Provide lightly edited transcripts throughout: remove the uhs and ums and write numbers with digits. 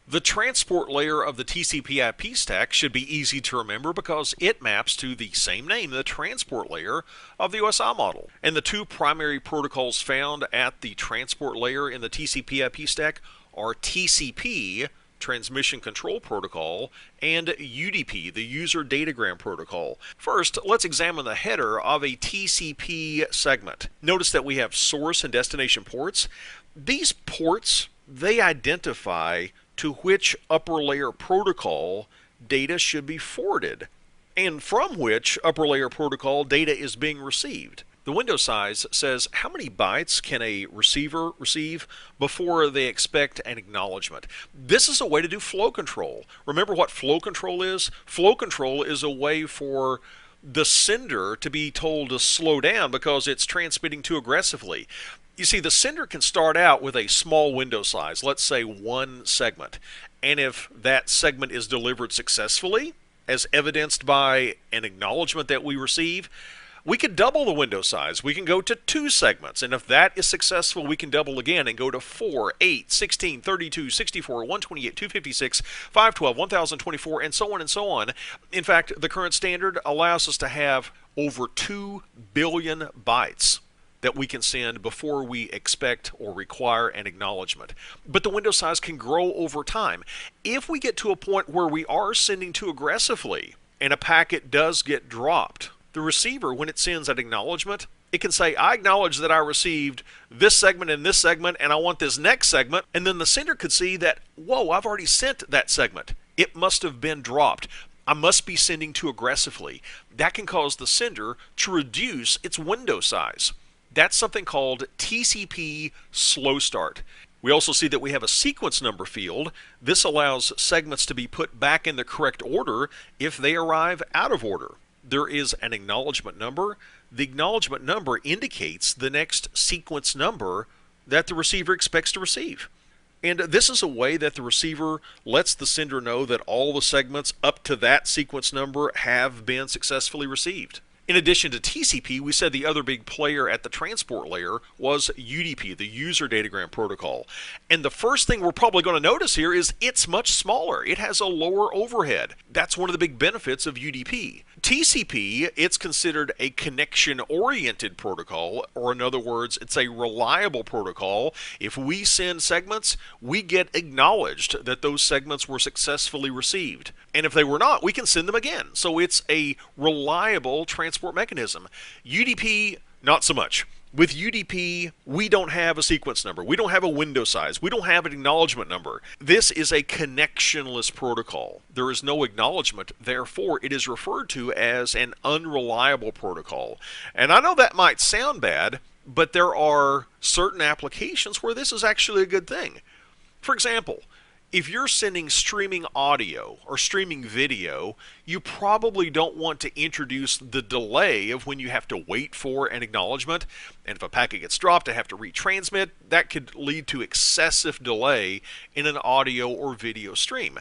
The transport layer of the TCP/IP stack should be easy to remember because it maps to the same name, the transport layer of the OSI model. And the two primary protocols found at the transport layer in the TCP/IP stack are TCP, Transmission Control Protocol, and UDP, the User Datagram Protocol. First, let's examine the header of a TCP segment. Notice that we have source and destination ports. These ports, they identify to which upper layer protocol data should be forwarded, and from which upper layer protocol data is being received. The window size says how many bytes can a receiver receive before they expect an acknowledgement. This is a way to do flow control. Remember what flow control is? Flow control is a way for the sender to be told to slow down because it's transmitting too aggressively. You see, the sender can start out with a small window size, let's say one segment. And if that segment is delivered successfully, as evidenced by an acknowledgement that we receive, we could double the window size. We can go to 2 segments, and if that is successful, we can double again and go to 4, 8, 16, 32, 64, 128, 256, 512, 1024, and so on and so on. In fact, the current standard allows us to have over 2 billion bytes that we can send before we expect or require an acknowledgement. But the window size can grow over time. If we get to a point where we are sending too aggressively and a packet does get dropped, the receiver, when it sends an acknowledgement, it can say, I acknowledge that I received this segment and this segment, and I want this next segment. And then the sender could see that, whoa, I've already sent that segment. It must have been dropped. I must be sending too aggressively. That can cause the sender to reduce its window size. That's something called TCP slow start. We also see that we have a sequence number field. This allows segments to be put back in the correct order if they arrive out of order. There is an acknowledgement number. The acknowledgement number indicates the next sequence number that the receiver expects to receive. And this is a way that the receiver lets the sender know that all the segments up to that sequence number have been successfully received. In addition to TCP, we said the other big player at the transport layer was UDP, the User Datagram Protocol. And the first thing we're probably going to notice here is it's much smaller. It has a lower overhead. That's one of the big benefits of UDP. TCP, it's considered a connection-oriented protocol, or in other words, it's a reliable protocol. If we send segments, we get acknowledged that those segments were successfully received. And if they were not, we can send them again. So it's a reliable transport mechanism. UDP, not so much. With UDP, we don't have a sequence number. We don't have a window size. We don't have an acknowledgement number. This is a connectionless protocol. There is no acknowledgement. Therefore, it is referred to as an unreliable protocol. And I know that might sound bad, but there are certain applications where this is actually a good thing. For example, if you're sending streaming audio or streaming video, you probably don't want to introduce the delay of when you have to wait for an acknowledgement. And if a packet gets dropped, I have to retransmit. That could lead to excessive delay in an audio or video stream.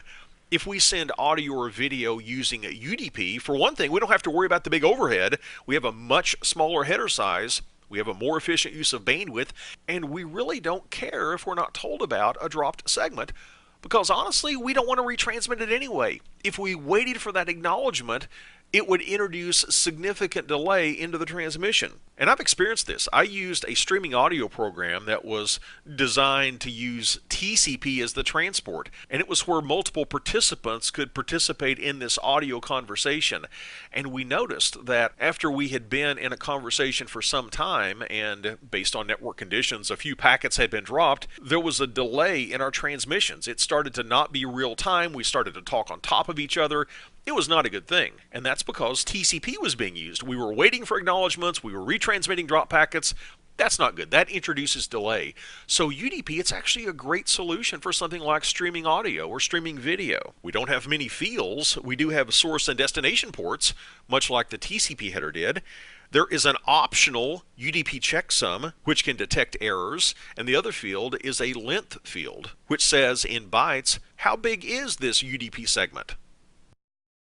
If we send audio or video using a UDP, for one thing, we don't have to worry about the big overhead. We have a much smaller header size. We have a more efficient use of bandwidth. And we really don't care if we're not told about a dropped segment, because honestly, we don't want to retransmit it anyway. If we waited for that acknowledgement, it would introduce significant delay into the transmission. And I've experienced this. I used a streaming audio program that was designed to use TCP as the transport, and it was where multiple participants could participate in this audio conversation. And we noticed that after we had been in a conversation for some time, and based on network conditions, a few packets had been dropped, there was a delay in our transmissions. It started to not be real time. We started to talk on top of each other. It was not a good thing, and that's because TCP was being used. We were waiting for acknowledgments, we were retransmitting drop packets. That's not good. That introduces delay. So UDP, it's actually a great solution for something like streaming audio or streaming video. We don't have many fields. We do have source and destination ports, much like the TCP header did. There is an optional UDP checksum, which can detect errors, and the other field is a length field, which says in bytes, how big is this UDP segment?